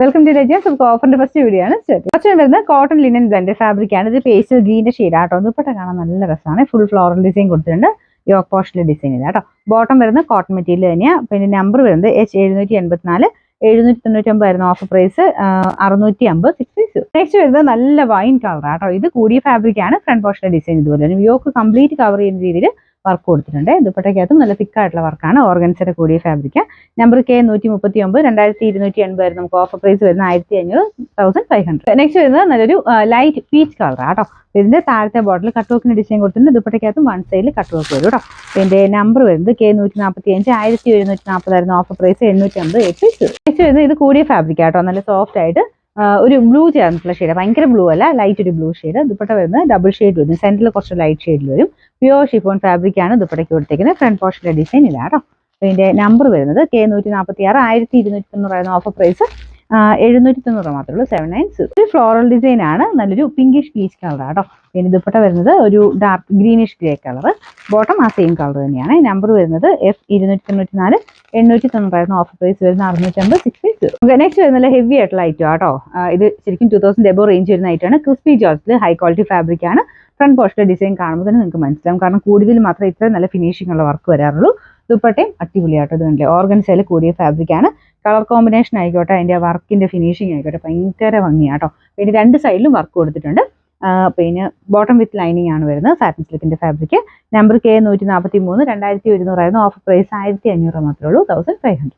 Welcome to Raja. നമുക്ക് ഓഫറിന്റെ first video ആണ്. ഫസ്റ്റ് വരുന്നത് കോട്ടൺ ലിനൻ ബ്ലെൻഡ് ഫാബ്രിക് ആണ്. ഇത് പേസ്റ്റൽ ഗ്രീന്റെ ഷെയ്ഡാട്ടോ. ദുപ്പട്ട കാണാൻ നല്ല രസമാണ്. ഫുൾ ഫ്ലോറൽ ഡിസൈൻ കൊടുത്തിട്ടുണ്ട്. യോക്ക് പോസ്റ്റിലെ ഡിസൈൻ ഇതാട്ടോ. ബോട്ടം വരുന്നത് കോട്ടൺ മെറ്റീരിയൽ തന്നെയാണ്. പിന്നെ നമ്പർ വരുന്നത് H784 799 ആയിരുന്നു ഓഫർ പ്രൈസ്. 650 660. നെക്സ്റ്റ് വരുന്നത് നല്ല വൈൻ കളർ ആട്ടോ. ഇത് കൂടിയ ഫാബ്രിക് ആണ്. ഫ്രണ്ട് പോസ്റ്റിലെ ഡിസൈൻ ഇതുപോലെ യോക്ക് കംപ്ലീറ്റ് കവർ ചെയ്യുന്ന രീതിയിൽ വർക്ക് കൊടുത്തിട്ടുണ്ട്. ദുപ്പട്ടയ്ക്കകത്തും നല്ല തിക്കായിട്ടുള്ള വർക്കാണ്. ഓർഗൻസയുടെ കൂടിയ ഫാബ്രിക്. നമ്പർ K139 2280 ആയിരുന്നു നമുക്ക് ഓഫർ പ്രൈസ് വരുന്നത്. 1500 1500. നെക്സ്റ്റ് വരുന്നത് നല്ലൊരു ലൈറ്റ് പീച്ച് കളർ ആട്ടോ. ഇതിന്റെ താഴത്തെ ബോട്ടിൽ കട്ട് വർക്കിന് ഡിസൈൻ കൊടുത്തിട്ടുണ്ട്. ദുപ്പട്ടയ്ക്കകത്തും വൺ സൈഡിൽ കട്ട് വർക്ക് വരും കേട്ടോ. ഇതിന്റെ നമ്പർ വരുന്നത് K145 1740 ആയിരുന്നു ഓഫർ പ്രൈസ്. 850 860. നെക്സ്റ്റ് വരുന്നത് ഇത് കൂടിയ ഫാബ്രിക് ആട്ടോ. നല്ല സോഫ്റ്റ് ആയിട്ട് ഒരു ബ്ലൂ ചേർന്നിട്ടുള്ള ഷെയ്ഡ്. ഭയങ്കര ബ്ലൂ അല്ല, ലൈറ്റ് ഒരു ബ്ലൂ ഷെയ്ഡ്. ദുപ്പട്ട വരുന്നത് ഡബിൾ ഷെയ്ഡ് വരും. സെന്ററിൽ കുറച്ച് ലൈറ്റ് ഷെയ്ഡിൽ വരും. പ്യുവർ ഷിഫോൺ ഫാബ്രിക് ആണ് ദുപ്പട്ടയ്ക്ക് കൊടുത്തേക്കുന്നത്. ഫ്രണ്ട് പോർഷനിലെ ഡിസൈൻ ഇതാട്ടോ. ഇതിന്റെ നമ്പർ വരുന്നത് K146 1290 ആയിരുന്നു ഓഫർ പ്രൈസ്. 790 മാത്രമേ ഉള്ളൂ. 790. ഫ്ലോറൽ ഡിസൈൻ ആണ്. നല്ലൊരു പിങ്കിഷ് പീച്ച് കളർ ആട്ടോ. പിന്നെ ദുപ്പട്ട വരുന്നത് ഒരു dark greenish grey colour. Bottom ആ സെയിം കളർ തന്നെയാണ്. നമ്പർ വരുന്നത് F294 890 ആയിരുന്നു ഓഫർ പ്രൈസ് വരുന്നത്. 650 660. നെക്സ്റ്റ് വരുന്നത് ഹെവി ആയിട്ടുള്ള ഐറ്റം ആട്ടോ. ഇത് ശരിക്കും 2000 എബോ റേഞ്ച് വരുന്ന ഐറ്റമാണ്. ക്രിസ്പി ജോർജിൽ ഹൈ ക്വാളിറ്റി ഫാബ്രിക് ആണ്. ഫ്രണ്ട് പോസ്റ്റിലെ ഡിസൈൻ കാണുമ്പോൾ തന്നെ നിങ്ങൾക്ക് മനസ്സിലാവും. കാരണം കൂടുതൽ മാത്രമേ ഇത്രയും നല്ല ഫിനിഷിംഗ് ഉള്ള വർക്ക് വരാറുള്ളൂ. ദുപ്പട്ടയും അടിപൊളിയാട്ടോ. ഇത് കണ്ടില്ലേ, ഓർഗൻസയിൽ കൂടിയ ഫാബ്രിക് ആണ്. കളർ കോമ്പിനേഷൻ ആയിക്കോട്ടെ, അതിന്റെ വർക്കിന്റെ ഫിനിഷിംഗ് ആയിക്കോട്ടെ, ഭയങ്കര ഭംഗിയാട്ടോ. പിന്നെ രണ്ട് സൈഡിലും വർക്ക് കൊടുത്തിട്ടുണ്ട്. പിന്നെ ബോട്ടം വിത്ത് ലൈനിങ് ആണ് വരുന്നത്. Satin സിൽക്കിന്റെ fabric. നമ്പർ K143 2100 ആയിരുന്നു ഓഫർ പ്രൈസ്. 1500 മാത്രമേ ഉള്ളൂ. 1500.